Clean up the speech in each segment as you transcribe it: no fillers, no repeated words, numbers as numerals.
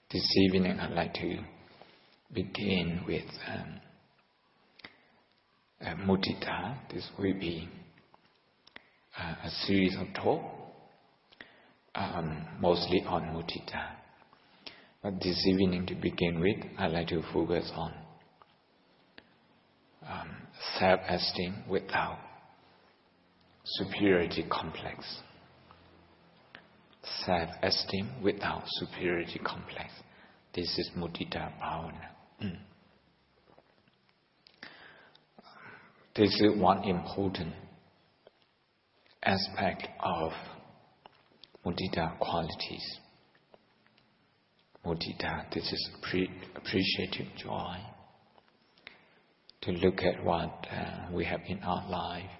This evening I'd like to begin with mudita. This will be a series of talk, mostly on mudita. But this evening, to begin with, I'd like to focus on self-esteem without superiority complex. Self-esteem without superiority complex. This is mudita bhavana. This is one important aspect of mudita qualities. Mudita, this is appreciative joy. To look at what we have in our life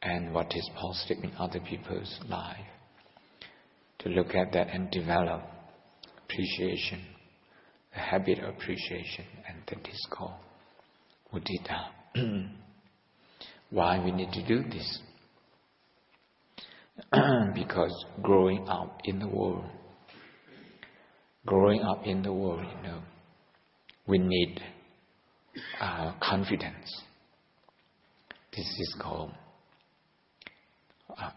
and what is positive in other people's life. To look at that and develop appreciation, the habit of appreciation, and that is called mudita. Why we need to do this? Because growing up in the world, we need confidence. This is called,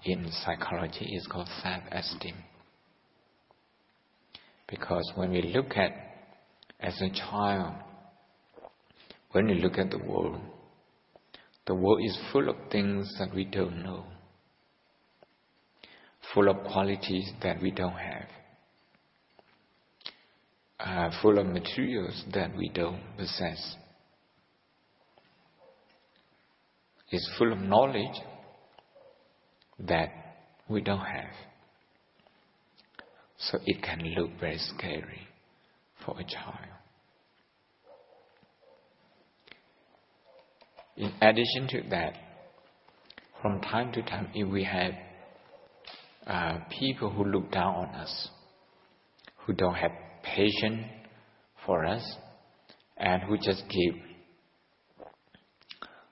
in psychology, is called self-esteem. Because when we look at, as a child, when we look at the world is full of things that we don't know, full of qualities that we don't have, full of materials that we don't possess. It's full of knowledge that we don't have. So it can look very scary for a child. In addition to that, from time to time, if we have people who look down on us, who don't have patience for us, and who just give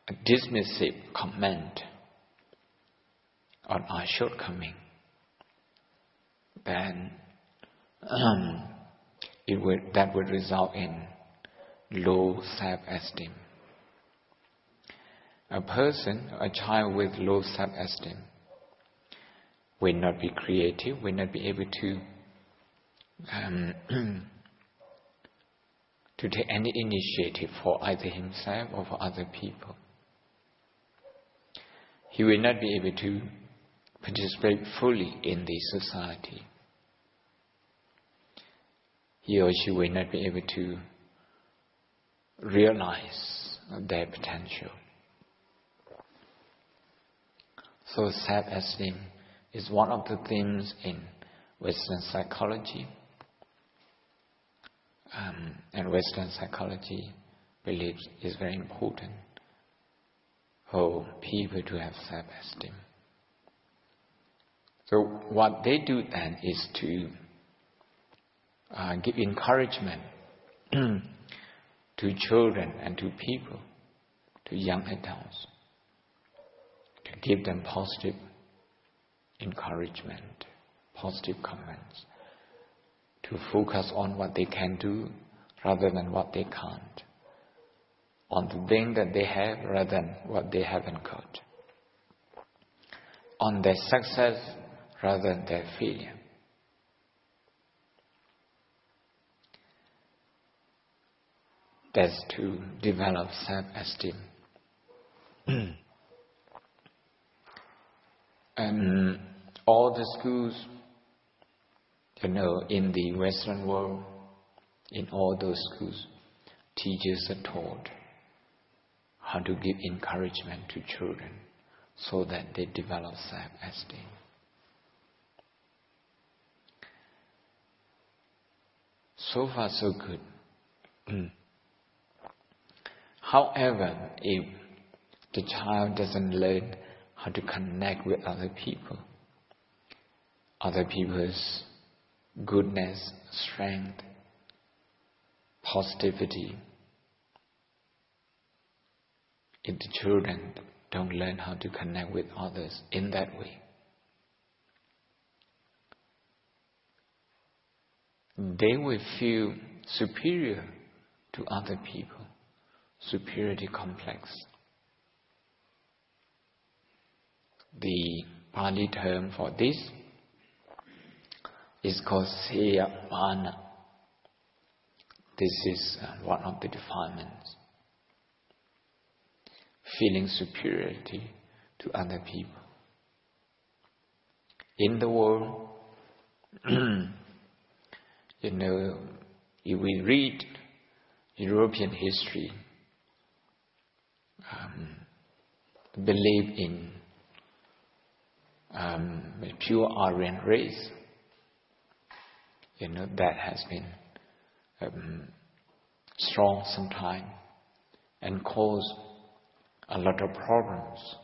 a dismissive comment on our shortcoming, then that would result in low self-esteem. A child with low self-esteem will not be creative, will not be able to take any initiative for either himself or for other people. He will not be able to participate fully in the society. He or she will not be able to realize their potential. So self-esteem is one of the themes in Western psychology. And Western psychology believes is very important for people to have self-esteem. So what they do then is to give encouragement to children and to people, to young adults, to give them positive encouragement, positive comments, to focus on what they can do rather than what they can't, on the thing that they have rather than what they haven't got, on their success rather than their failure. That's to develop self-esteem. And all the schools, in the Western world, in all those schools, teachers are taught how to give encouragement to children so that they develop self-esteem. So far, so good. However, if the child doesn't learn how to connect with other people, other people's goodness, strength, positivity, if the children don't learn how to connect with others in that way, they will feel superior to other people, superiority complex. The Pali term for this is called Seyapana. This is one of the defilements. Feeling superiority to other people. In the world, if we read European history, believe in the pure Aryan race, that has been strong sometime and caused a lot of problems.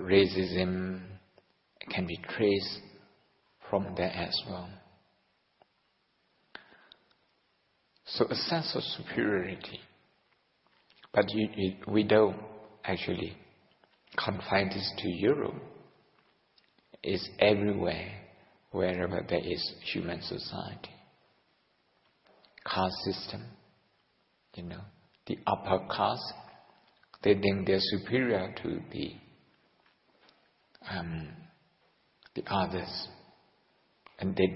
Racism can be traced from there as well. So a sense of superiority, but we don't actually confine this to Europe. It's everywhere, wherever there is human society. Caste system, the upper caste, they think they're superior to the others, and they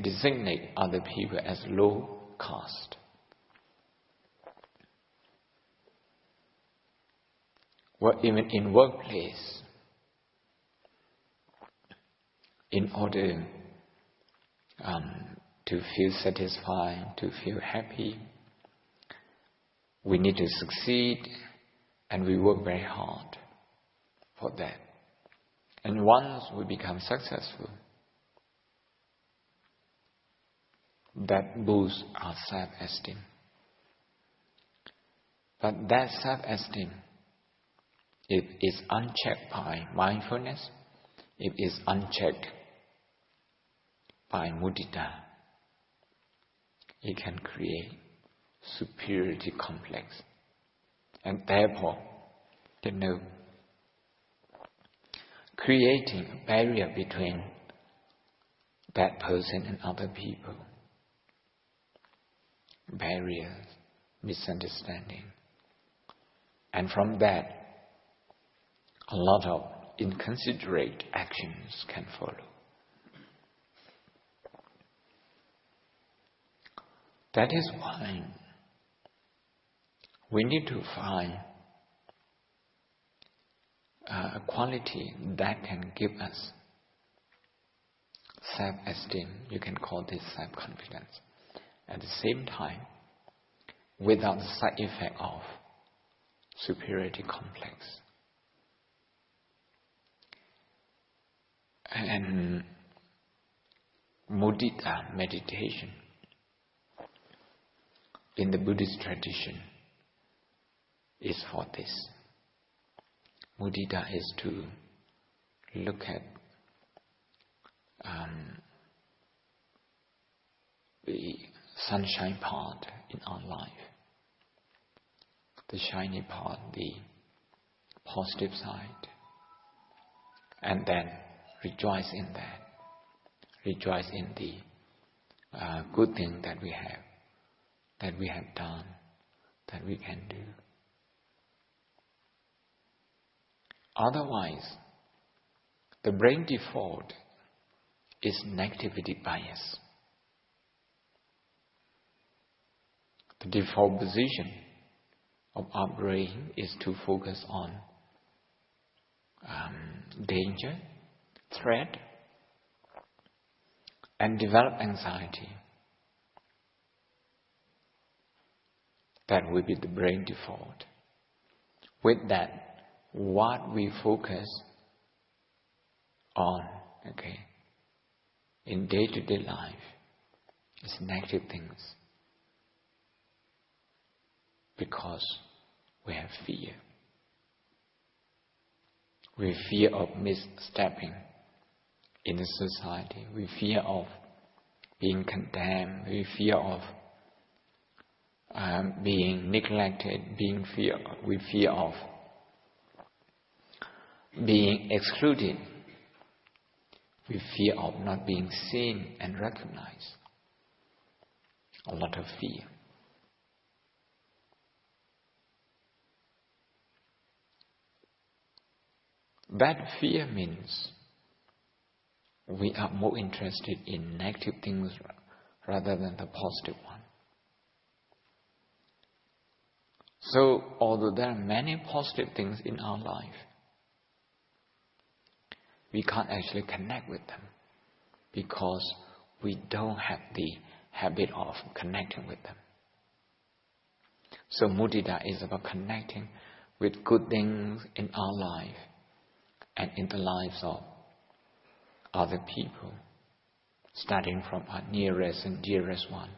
designate other people as low caste. Well, even in workplace, in order to feel satisfied, to feel happy, we need to succeed, and we work very hard for that. And once we become successful, that boosts our self-esteem. But that self-esteem, if it's unchecked by mindfulness, if it's unchecked by mudita, it can create superiority complex. And therefore, creating a barrier between that person and other people. Barriers, misunderstanding. And from that, a lot of inconsiderate actions can follow. That is why we need to find a quality that can give us self-esteem. You can call this self-confidence. At the same time, without the side effect of superiority complex. And mudita meditation in the Buddhist tradition is for this. Mudita is to look at the sunshine part in our life, the shiny part, the positive side, and then rejoice in that. Rejoice in the good thing that we have done, that we can do. Otherwise, the brain default is negativity bias. The default position of our brain is to focus on danger, threat, and develop anxiety. That will be the brain default. With that, what we focus on, in day-to-day life is negative things. Because we have fear. We fear of misstepping in the society. We fear of being condemned. We fear of being neglected. We fear of being excluded. We fear of not being seen and recognized. A lot of fear. Bad fear means we are more interested in negative things rather than the positive one. So, although there are many positive things in our life, we can't actually connect with them because we don't have the habit of connecting with them. So mudita is about connecting with good things in our life and in the lives of other people, starting from our nearest and dearest one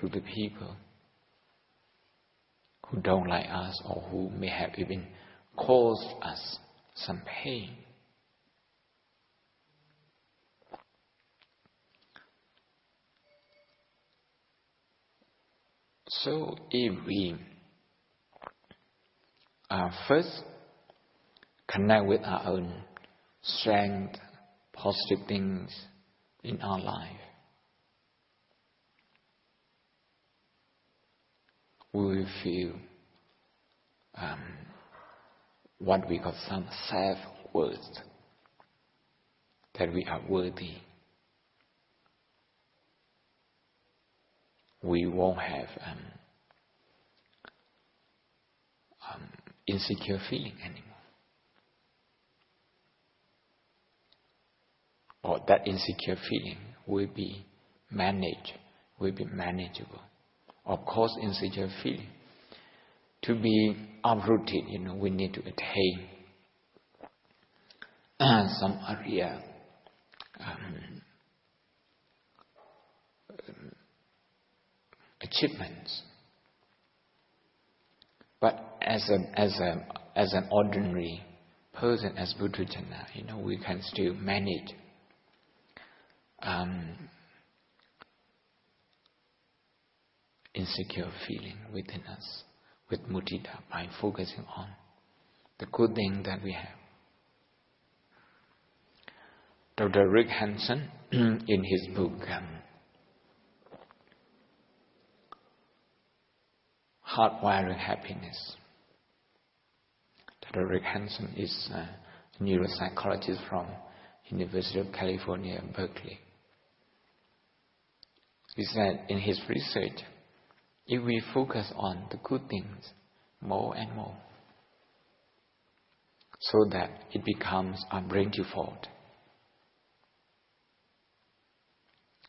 to the people who don't like us or who may have even caused us some pain. So if we first connect with our own strength, positive things in our life, we will feel what we call some self-worth, that we are worthy. We won't have insecure feeling anymore. Or that insecure feeling will be managed, will be manageable. Of course, insecure feeling, to be uprooted, we need to attain some area achievements. But as an ordinary person, as Buddhajana, we can still manage insecure feeling within us with mudita by focusing on the good thing that we have. Dr. Rick Hanson, in his book Hardwiring Happiness. Dr. Rick Hanson is a neuropsychologist from University of California, Berkeley. He said in his research, if we focus on the good things more and more, so that it becomes our brain default,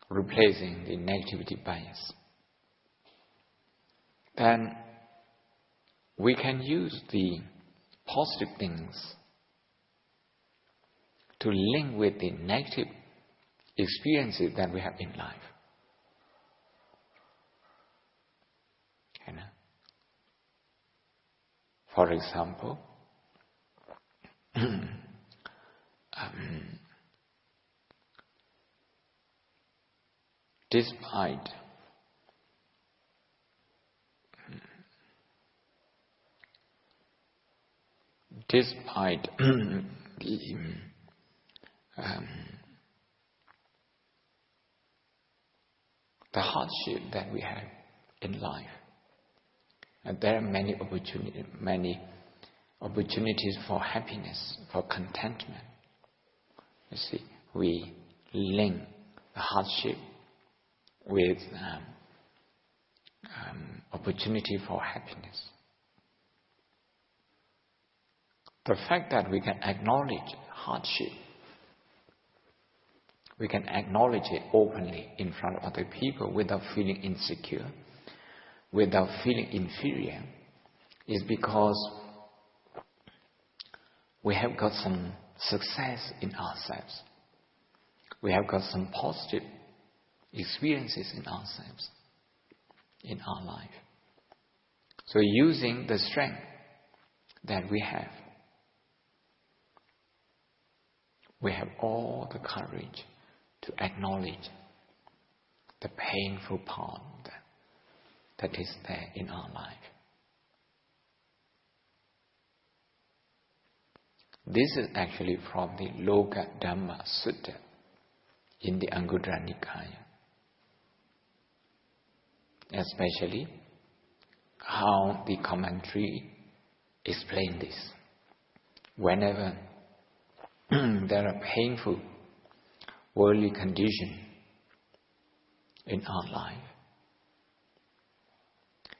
replacing the negativity bias, then we can use the positive things to link with the negative experiences that we have in life. For example, despite the hardship that we have in life, and there are many opportunities for happiness, for contentment. You see, we link the hardship with opportunity for happiness. The fact that we can acknowledge hardship, we can acknowledge it openly in front of other people without feeling insecure, without feeling inferior, is because we have got some success in ourselves. We have got some positive experiences in ourselves, in our life. So using the strength that we have all the courage to acknowledge the painful part that is there in our life. This is actually from the Loka Dhamma Sutta in the Anguttara Nikaya. Especially how the commentary explains this. Whenever there are painful worldly conditions in our life,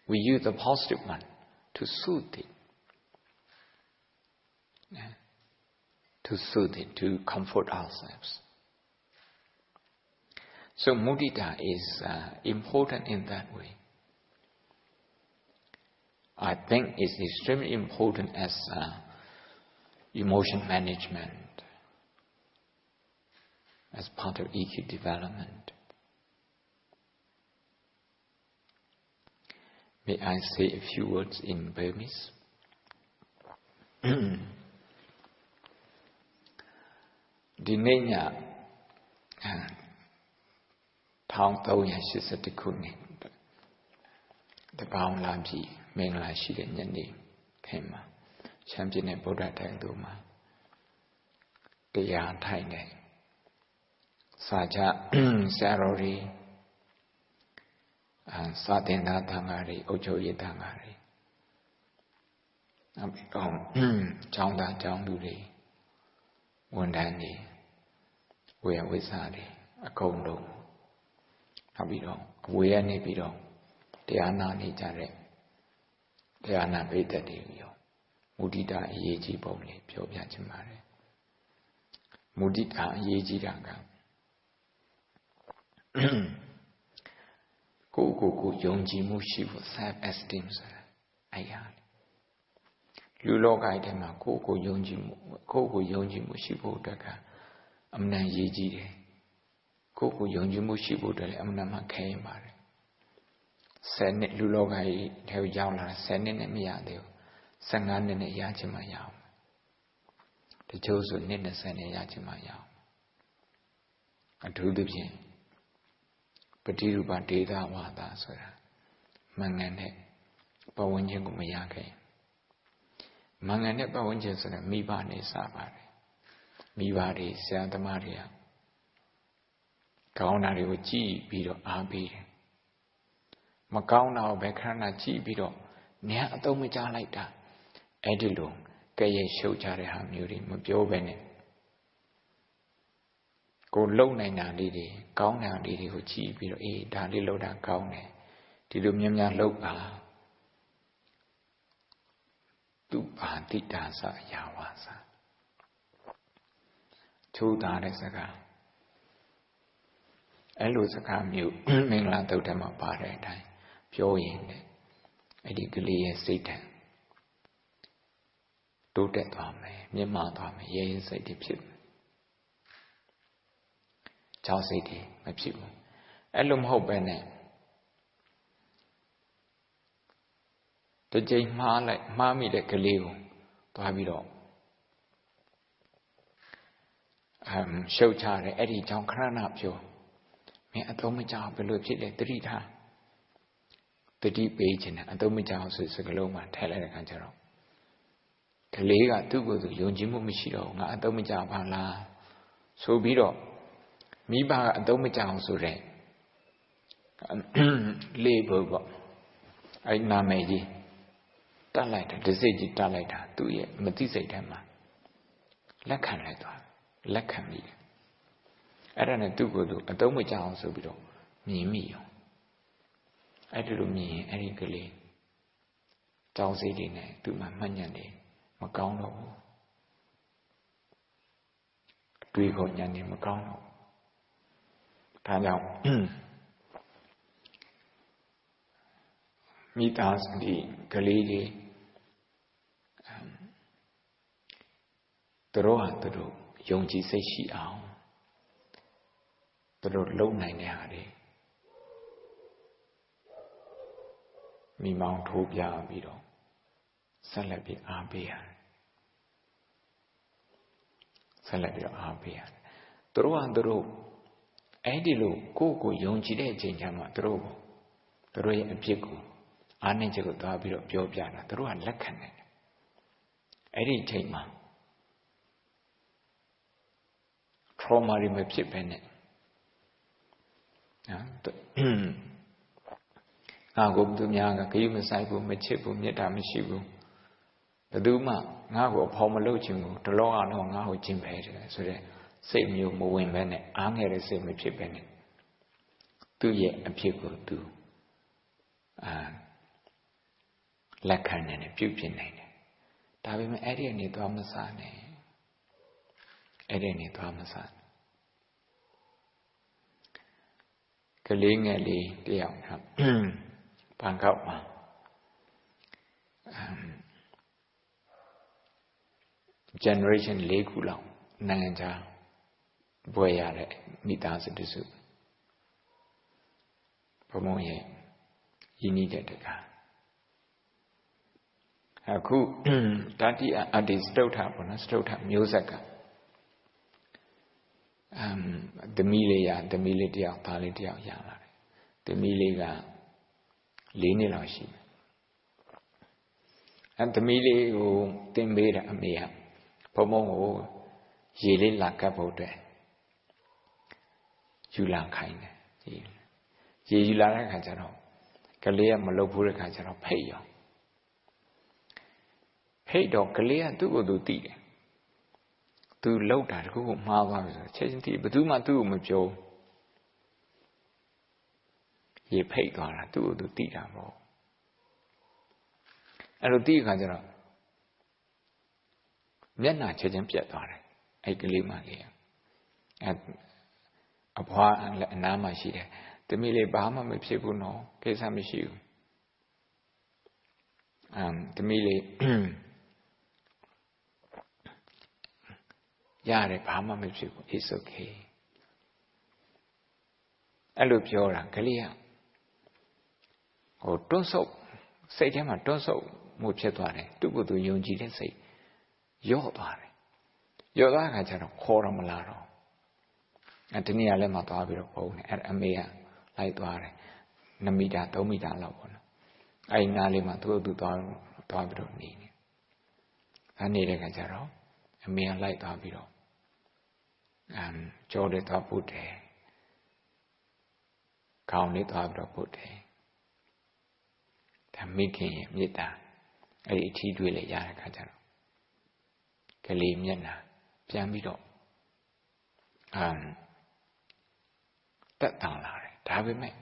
we use the positive one to soothe it. To soothe it, to comfort ourselves. So mudita is important in that way. I think it's extremely important as emotion management, as part of EQ development. May I say a few words in Burmese? ဒီနေ့ည1382ခုနှစ်တပေါင်းလာပြီမင်္ဂလာရှိတဲ့ညနေခင်မှာရှမ်းပြည်နယ်ဗုဒ္ဓတိုင်သူမှာတရားထိုင်နေစာကြဆရာတော်တွေစာသင်သားသံဃာတွေအုပ်ချုပ်ရေးသံဃာတွေနောက်ပြီးတော့ကျောင်းသားကျောင်းသူတွေဝန်ထမ်းတွေဝေယဝိစာတွေအကုန်လုံးနောက်ပြီးတော့အဝေးကနေပြီးတော့တရားနာနေကြတဲ့တရားနာပိဋကတ်တွေရောမုဒိတာအရေးကြီးပုံလေးပြောပြချင်ပါတယ်မုဒိတာအရေးကြီးတာကကိုယုံကြည်မှုရှိဖို့ self esteem ဆိုတာအဲ့ရလူလောကထဲမှာကိုယုံကြည်မှုရှိဖို့အတွက်ကအမှန်ရေးကြည့်တယ်ကိုယုံကြည်မှုရှိဖို့အတွက်လည်းအမှန်မှခဲရင်ပါတယ်10နှစ်လူလောကကြီးထဲရောက်လာ10နှစ်နဲ့မရသေးဘူး15နှစ်နဲ့ရချင်မှရအောင်တချို့ဆိုနှစ်20နဲ့ရချင်မှရအောင်အထူးသဖြင့်ပฏิရူပဒေသဝါဒဆိုတာမှန်ကန်တဲ့ပတ်ဝန်းကျင်ကိုမရခဲ့မှန်ကန်တဲ့ပတ်ဝန်းကျင်ဆိုတာမိဘနဲ့စပါတယ်မိဘတွေဆရာသမားတွေကကောင်းတာတွေကိုကြည့်ပြီးတော့အားပေးတယ်မကောင်းတာကိုပဲခဏကြည့်ပြီးတော့ညအသုံးမချလိုက်တာအဲ့ဒီလိုကဲ့ရဲ့ရှုပ်ကြတဲ့ဟာမျိုးတွေမပြောဘဲနဲ့ကိုလုံနိုင်တာလေးတွေကောင်းတာလေးတွေကိုကြည့်ပြီးတော့အေးဒါလေးလုပ်တာကောင်းတယ်ဒီလိုများများလုပ်ပါသူပါတိတာစရာဝါစာချိုးသားတဲ့စကားအဲ့လိုစကားမျိုးမင်္ဂလာတုတ်ထဲမှာပါတဲ့အတိုင်းပြောရင်လည်းအဲ့ဒီကလေးရဲ့စိတ်ဓာတ်တိုးတက်သွားမယ်မြင့်မားသွားမယ်ရဲရဲစိတ်တွေဖြစ်မယ်ကြောက်စိတ်တွေမဖြစ်ဘူးအဲ့လိုမဟုတ်ပဲနဲ့တစ်ကြိမ်မှားမိတဲ့ကလေးကိုသွားပြီးတော့ရှုပ်ချတယ်အဲ့ဒီကြောင့်ခဏနာပြောမင်းအသုံးမကျဘယ်လိုဖြစ်လဲတတိထားတတိပေးခြင်းနဲ့အသုံးမကျအောင်ဆိုစကလုံးမှာထည့်လိုက်တဲ့အခါကျတော့ကလေးကသူ့ကိုယ်သူယုံကြည်မှုမရှိတော့ဘူးငါအသုံးမကျပါလားဆိုပြီးတော့မိဘကအသုံးမကျအောင်ဆိုတဲ့လေးဖို့ပေါ့အဲ့နာမည်ကြီးတတ်လိုက်တာဒစိတ်ကြီးတတ်လိုက်တာသူ့ရဲ့မသိစိတ်ထဲမှာလက်ခံလိုက်သွားလက်ခံမိတယ်အဲ့ဒါနဲ့သူ့ကိုယ်သူအသုံးမကျအောင်ဆိုပြီးတော့မြင်မိရောအဲ့ဒီလိုမြင်ရင်အဲ့ဒီကလေးကြောင်စိတ်တွေနဲ့သူ့မှာမှတ်ညံတယ်မကောင်းတော့ဘူးအတွေးခေါ်ညံနေမကောင်းတော့ဒါကြောင့်မိသားစုဒီကလေးတွေသူတို့ဟာသူတို့ယုံကြည်စိတ်ရှိအောင်သူတို့လုံနိုင်တဲ့ဟာတွေမိမောင်းထိုးပြပြီးတော့ဆက်လက်ပြီးအားပေးရတယ်ဆက်လက်ပြီးတော့အားပေးရတယ်သူတို့ဟာသူတို့အဲ့ဒီလိုကိုယုံကြည်တဲ့အချိန်ကျမှသူတို့ရဲ့အဖြစ်ကိုအားနည်းချက်ကိုသွားပြီးတော့ပြောပြတာသူတို့ကလက်ခံတယ်အဲ့ဒီအချိန်မှာ trauma တွေမဖြစ်ပဲနဲ့နော်ငါကိုသူများကဂရုမစိုက်ဘူးမချစ်ဘူးမေတ္တာမရှိဘူးဘယ်သူမှငါ့ကိုအဖော်မလုပ်ချင်ဘူးဒီလောကတော့ငါ့ကိုကျင်ဖယ်တယ်ဆိုတဲ့စိတ်မျိုးမဝင်ပဲနဲ့အားငယ်တဲ့စိတ်မဖြစ်ပဲနဲ့သူ့ရဲ့အဖြစ်ကိုသူလက်ခံနိုင်တယ်ပြုပြင်နိုင်တယ်ဒါပေမဲ့အဲ့ဒီအနေသွားမစားနဲ့အဲ့ဒီအနေသွားမစားကလေးငယ်လေးတယောက်ครับဘန်ကောက်မှာgeneration 4 ခုလောက်နိုင်ငံခြားဘွဲရတဲ့မိသားစုတစုဘုံဘုံရဲ့ရင်းနှီးတဲ့တကားအခုတတိယအတ္တိစတုထပေါ့နော်စတုထမျိုးဆက်ကသမီးလေးတယောက်သားလေးတယောက်ရလာတယ်သမီးလေးက4 နှစ်လောက်ရှိတယ်သမီးလေးကိုတင်ပေးတာအမေကဘုံဘုံကိုရေလေးလာကပ်ဖို့အတွက်ယူလာခိုင်းတယ်ရေယူလာတဲ့ခါကျတော့ကလေးကမလုပ်ဘူးတဲ့ခါကျတော့ဖိတ်ရောဖိတ်တော့ကလေးကသူ့ကိုယ်သူသိတယ်သူလှုပ်တာတခုခုမှားသွားပြီဆိုချက်ချင်းသိဘယ်သူမှသူ့ကိုမပြောရေဖိတ်သွားတာသူ့ကိုသူသိတာပေါ့အဲ့လိုသိတဲ့ခါကျတော့မျက်နှာချက်ချင်းပြတ်သွားတယ်အဲ့ကလေးမလေးအဖွားအနားမှာရှိတယ်သမီးလေးဘာမှမဖြစ်ဘူးနော်ကိစ္စမရှိဘူးသမီးလေးရတယ်ဘာမှမဖြစ်ဘူး it's okay အဲ့လိုပြောတာကလေးကတွန်းဆုပ်စိတ်ထဲမှာတွန်းဆုပ်မှုဖြစ်သွားတယ်သူ့ကိုယ်သူယုံကြည်တဲ့စိတ်ယော့သွားတယ်ယော့သွားတဲ့အခါကျတော့ခေါ်တော့မလာတော့ဒီနေ့ကလည်းမှသွားပြီးတော့ပုံတယ်အဲ့အမေကလိုက်သွားတယ်2 မီတာ3 မီတာလောက်ပေါ့နော်အဲ့နားလေးမှာသူ့သူသွားပြီးတော့နေတယ်အဲ့နေတဲ့အခါကျတော့အမေကလိုက်သွားပြီးတော့ကြောတဲ့သွားပုတ်တယ်ခေါင်းလေးသွားပြီးတော့ပုတ်တယ်ဒါမိခင်ရဲ့မေတ္တာအဲ့ဒီအထီးတွေးလေရတဲ့အခါကျတော့ကလေးမျက်နှာပြန်ပြီးတော့တက်တောင်လာတယ်ဒါပေမဲ့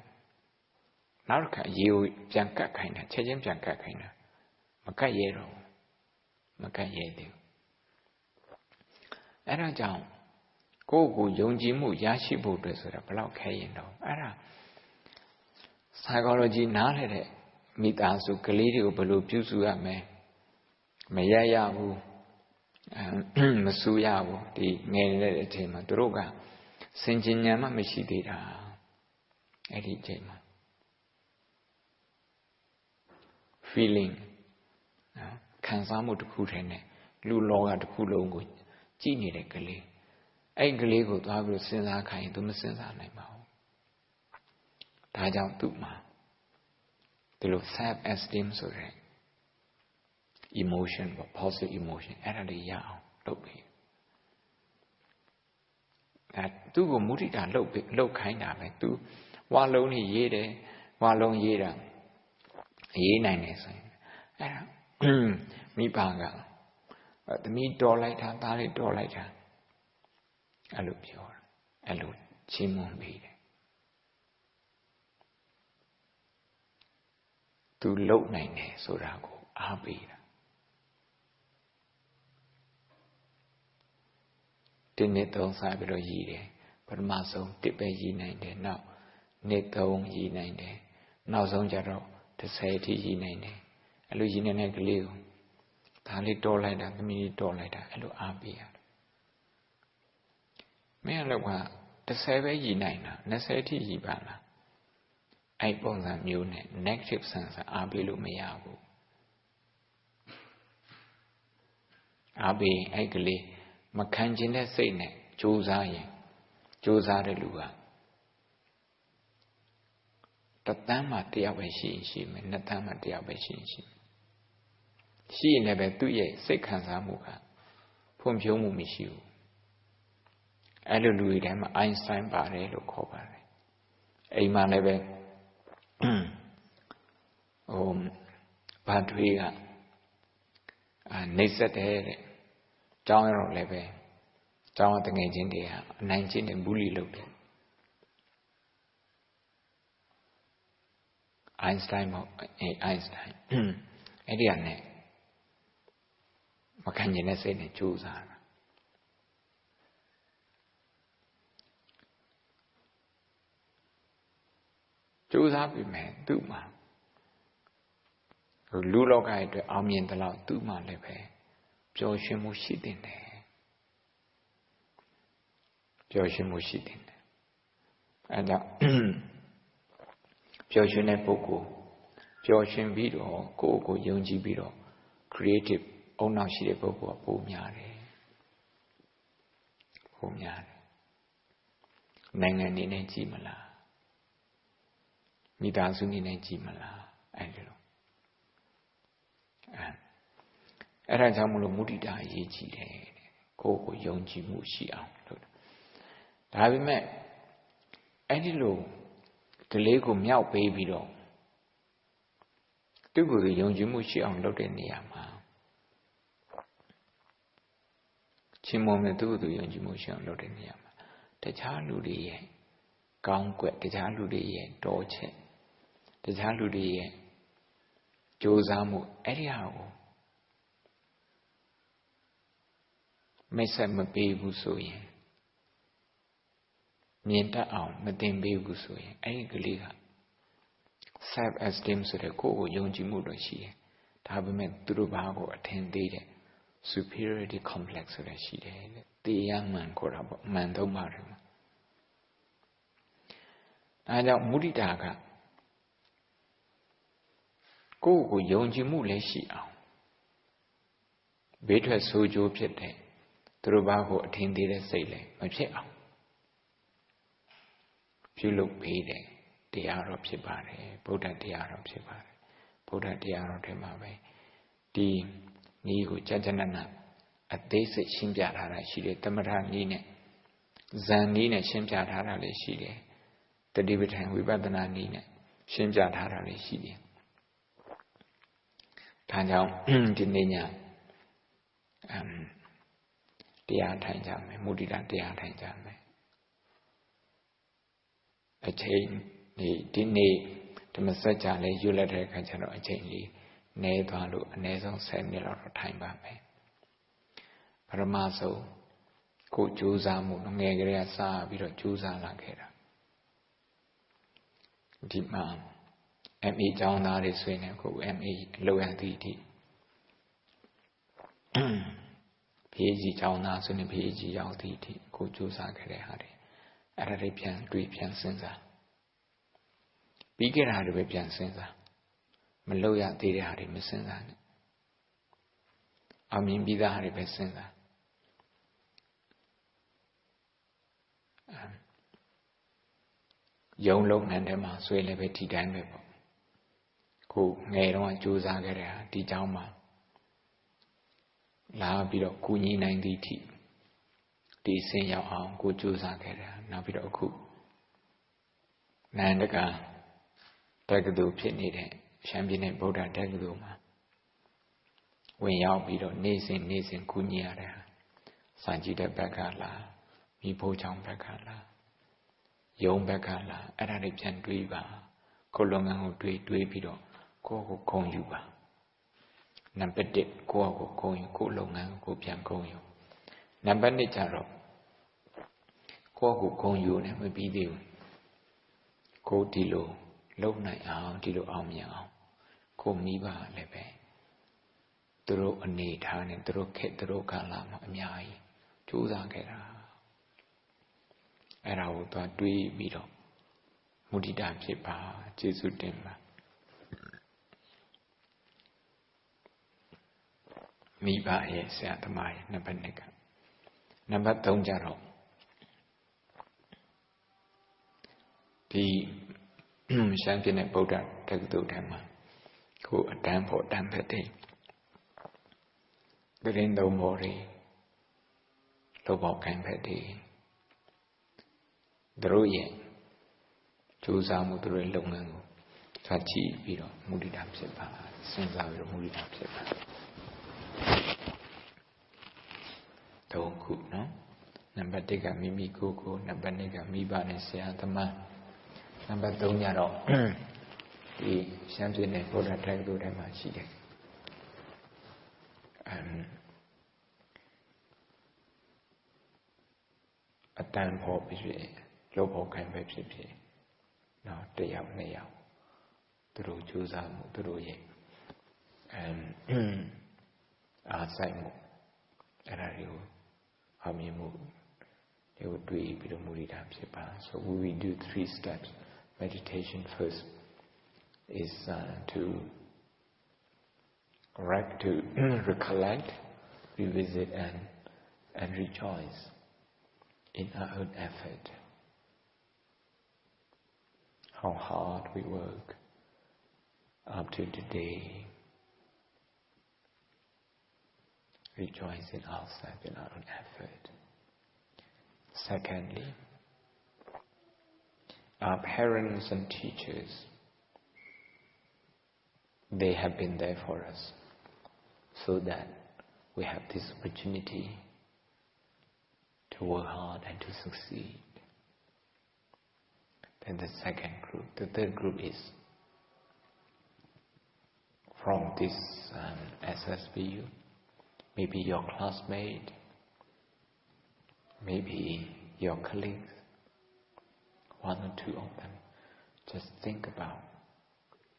နောက်တစ်ခါရေကိုပြန်ကတ်ခိုင်းတာချက်ချင်းပြန်ကတ်ခိုင်းတာမကတ်ရဲတော့မကတ်ရဲသေးဘူးအဲ့ဒါကြောင့်ကိုယ့်ကိုယုံကြည်မှုရရှိဖို့အတွက်ဆိုတာဘယ်လောက်ခဲရင်တော့အဲ့ဒါ psychology နားလည်တဲ့မိသားစုကလေးတွေကိုဘယ်လိုပြုစုရမလဲမရရဘူးမဆူရဘူးဒီငယ်နေတဲ့အချိန်မှာသူတို့ကစင်ကြင်ဉာဏ်မှမရှိသေးတာအဲ့ဒီအချိန်မှာ feeling ခံစားမှုတစ်ခုတည်းနဲ့လူလောကတစ်ခုလုံးကိုကြည့်နေတဲ့ကလေးအဲ့ကလေးကိုသွားပြီးစဉ်းစားခိုင်းရင်သူမစဉ်းစားနိုင်ပါဘူးဒါကြောင့်သူ့မှာဒီလို self esteem ဆိုတဲ့ emotion ပေါ့ positive emotion အဲ့ဒါလေးရအောင်လုပ်ပေးသူ့ကိုမုဒိတာလုပ်ခိုင်းတာပဲသူဝါလုံးကြီးရေးတယ်ဝါလုံးရေးတာရေးနိုင်တယ်ဆိုရင်အဲ့ဒါမိဘကသမီးတော်လိုက်တာသားလေးတော်လိုက်တာအဲ့လိုပြောတာအဲ့လိုချီးမွမ်းပေးတယ်သူလုံနိုင်တယ်ဆိုတာကိုအားပေးတာဒီနေ့သုံးစားပြီးတော့ရည်တယ်ပထမဆုံးတစ်ပဲရည်နိုင်တယ်နောက်နေ့3ရည်နိုင်တယ်နောက်ဆုံးကျတော့10အထိရည်နိုင်တယ်အဲ့လိုရည်နေတဲ့ကလေးကိုဒါလေးတော်လိုက်တာသမီးလေးတော်လိုက်တာအဲ့လိုအားပေးရတယ်မင်းလောက်က10ပဲရည်နိုင်တာ20အထိရည်ပါလားအဲ့ပုံစံမျိုးနဲ့ negative sense အားပေးလို့မရဘူးအားပေးအဲ့ကလေးမခံကျင်တဲ့စိတ်နဲ့ကြိုးစားရင်ကြိုးစားတဲ့လူက1 သန်းမှ1ယောက်ပဲရှိရင်ရှိမယ်2 သန်းမှ1ယောက်ပဲရှိရင်ရှိမယ်ရှိရင်လည်းပဲသူ့ရဲ့စိတ်ခံစားမှုကဖွံ့ဖြိုးမှုမရှိဘူး အဲ့လိုလူတွေထဲမှာအိုင်းစတိုင်းပါတယ်လို့ခေါ်ပါတယ်အိမ်မှာလည်းပဲဘာထွေးကနှိမ့်ဆက်တယ်တဲ့ကျောင်းရောလည်းပဲကျောင်းတငယ်ချင်းတွေကအနိုင်ကျင့်တဲ့ဘူးလီလုပ်တယ်အိုင်းစတိုင်းမဟုတ်အိုင်းစတိုင်းအဲ့ဒီကနေမခံကျင်တဲ့စိတ်နဲ့ကြိုးစားတာကြိုးစားပြီမဲ့သူ့မှာလူလောကရဲ့အတွက်အောင်မြင်တဲ့လောက်သူ့မှာလည်းပဲပျော်ရွှင်မှုရှိတဲ့တယ်ပျော်ရွှင်မှုရှိတဲ့တယ်အဲကြောင့်ပျော်ရွှင်တဲ့ပုဂ္ဂိုလ်ပျော်ရွှင်ပြီးတော့ကိုယ့်ကိုယ်ယုံကြည်ပြီးတော့ creative အုံနောက်ရှိတဲ့ပုဂ္ဂိုလ်ကပိုများတယ်ပိုများတယ်နိုင်ငံနေနဲ့ကြည်မလားမိသားစုနေနဲ့ကြည်မလားအဲ့ဒါကြောင့်မလို့မုဒိတာအရေးကြီးတယ်ကိုယ့်ကိုယုံကြည်မှုရှိအောင်လုပ်ဒါပေမဲ့အဲ့ဒီလိုကလေးကိုမြောက်ပေးပြီးတော့သူ့ကိုယ်ယုံကြည်မှုရှိအောင်လုပ်တဲ့နေရာမှာချင်းမုံနဲ့သူ့ကိုယုံကြည်မှုရှိအောင်လုပ်တဲ့နေရာမှာတခြားလူတွေရဲ့ကောင်းကွက်တခြားလူတွေရဲ့တော်ချက်တခြားလူတွေရဲ့ကြိုးစားမှုအဲ့ဒီဟာကိုမိတ်ဆက်မပေးဘူးဆိုရင်မြင်တတ်အောင်မသင်ပေးဘူးဆိုရင်အဲ့ဒီကလေးက self esteem ဆိုတဲ့ကိုယ့်ကိုယုံကြည်မှုတော့ရှိတယ်ဒါပေမဲ့သူတို့ဘာကိုအထင်သေးတဲ့ superiority complex ဆိုတာရှိတယ်တရားမှန်ခေါ်တာပေါ့မှန်သုံးပါတယ်အဲကြောင့်မုဒိတာကကိုယ့်ကိုယုံကြည်မှုလည်းရှိအောင်ဘေးထွက်ဆိုးကျိုးဖြစ်တဲ့သူတို့ဘာကိုအထင်သေးတဲ့စိတ်လည်းမဖြစ်အောင်ပြုလုပ်ပေးတယ်တရားတော်ဖြစ်ပါတယ်ဗုဒ္ဓတရားတော်ဖြစ်ပါတယ်ဗုဒ္ဓတရားတော်ထဲမှာပဲဒီနည်းကိုကြာကြာနာနာအသေးစိတ်ရှင်းပြထားတာရှိတယ်သမထနည်းနဲ့ဇန်နည်းနဲ့ရှင်းပြထားတာလည်းရှိတယ်တတိပဋ္ဌာန်ဝိပဿနာနည်းနဲ့ရှင်းပြထားတာလည်းရှိတယ်ဒါကြောင့်ဒီနေ့ညတရားထိုင်ကြမယ်မုဒိတာတရားထိုင်ကြမယ်အချိန်ဒီနေ့ဓမ္မစကြာလည်းရွတ်လက်တဲ့အခါကျတော့အချိန်လေးနည်းသွားလို့အနည်းဆုံး10မိနစ်လောက်တော့ထိုင်ပါမယ်ပရမဆုံးကိုကြိုးစားမှုငယ်ကလေးကစပြီးတော့ကြိုးစားလာခဲ့တာဒီမှာ MA ကျောင်းသားတွေဆိုရင်ကို MA လောက်ရသည်အထိPhD ကျောင်းသားဆိုရင် PhD ရောက်သည်အထိကိုကြိုးစားခဲ့တဲ့ဟာတွေအဲ့ဒါတွေပြန်တွေးပြန်စဉ်းစားပြီးခဲ့တာတွေပဲပြန်စဉ်းစားမလုပ်ရသေးတဲ့ဟာတွေမစဉ်းစားနဲ့အောင်မြင်ပြီးသားဟာတွေပဲစဉ်းစားယုံလုံးနဲ့တည်းမှာဆွေးလည်းပဲဒီတိုင်းပဲပေါ့ကိုငယ်တော့ကြိုးစားခဲ့တဲ့ဟာဒီเจ้าမှာလာပြီးတော့ကုညီနိုင်သည့်အထိဒီအဆင့်ရောက်အောင်ကိုကြိုးစားခဲ့တယ်နောက်ပြီးတော့အခုနန္ဒကတက္ကသိုလ်ဖြစ်နေတဲ့ရှမ်းပြည်နယ်ဗုဒ္ဓတက္ကသိုလ်မှာဝင်ရောက်ပြီးတော့နေ့စဉ်ကုညီရတဲ့စာကြည့်တဲ့ဘက်ကလာမိဖို့ချောင်းဘက်ကလာယုံဘက်ကလာအဲ့ဒါတွေပြန်တွေးပါကိုယ်လုပ်ငန်းကိုတွေးပြီးတော့ကိုယ့်ကိုဂုဏ်ယူပါနံပါတ်1ကိုယ့်ကိုဂုဏ်ယူကိုယ်လုပ်ငန်းကိုပြန်ဂုဏ်ယူနံပါတ်2ကျတော့ကိုယ့်ကိုဂုဏ်ယူနေမပြီးသေးဘူးကိုဒီလိုလုပ်နိုင်အောင်ဒီလိုအောင်မြင်အောင်ကိုမိဘလည်းပဲသူတို့အနေထားနဲ့သူတို့ခက်သူတို့ကာလမှာအများကြီးကြိုးစားခဲ့တာအဲ့ဒါကိုသွားတွေးပြီးတော့မုဒိတာဖြစ်ပါကျေးဇူးတင်ပါမိဘရဲ့ဆရာသမားရဲ့နံပါတ်2ကနံပါတ်3ကျတော့ဒီရှမ်းပြည်နယ်ဗုဒ္ဓတက္ကသိုလ်ထဲမှာကိုအတန်းဖို့အတန်းဖက်တဲ့သတင်းသုံးပေါ်တွေလောဘောကိုင်းဖက်တွေ သူတို့ရဲ့ကြိုးစားမှုသူတို့ရဲ့လုပ်ငန်းကိုသွားကြည့်ပြီးတော့မုဒိတာဖြစ်ပါစဉ်းစားပြီးတော့မုဒိတာဖြစ်ပါတော့ခုနော်နံပါတ်1ကမိမိကိုယ်ကိုနံပါတ်2ကမိဘနဲ့ဆရာသမားနံပါတ်3ညတော့ဒီရှမ်းပြည်နယ်ဗုဒ္ဓတက္ကသိုလ်ထဲမှာရှိတယ်အတန်ဖို့ဖြစ်လုပ်ဖို့ခံပဲဖြစ်ဖြစ်နော်1ယောက်2ယောက်သူတို့ကြိုးစားမှုသူတို့ရဲ့အားဆိုင်မှုအဲ့ဒါတွေကိုအောင်မြင်မှုတွေကိုတွေ့ပြီးတော့မူရတာဖြစ်ပါ so we do 3 steps meditation first is to recollect revisit and rejoice in our own effort how hard we work up to today rejoice in ourselves in our own effort. Secondly, our parents and teachers, they have been there for us so that we have this opportunity to work hard and to succeed. Then the second group, the third group is from this SSBU, maybe your classmate, maybe your colleagues, one or two of them. Just think about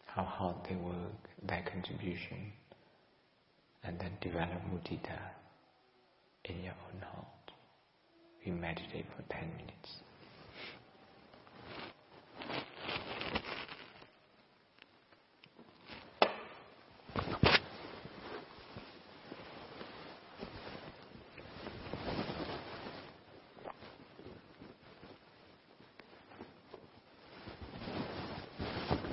how hard they work, their contribution, and then develop mudita in your own heart. We meditate for 10 minutes.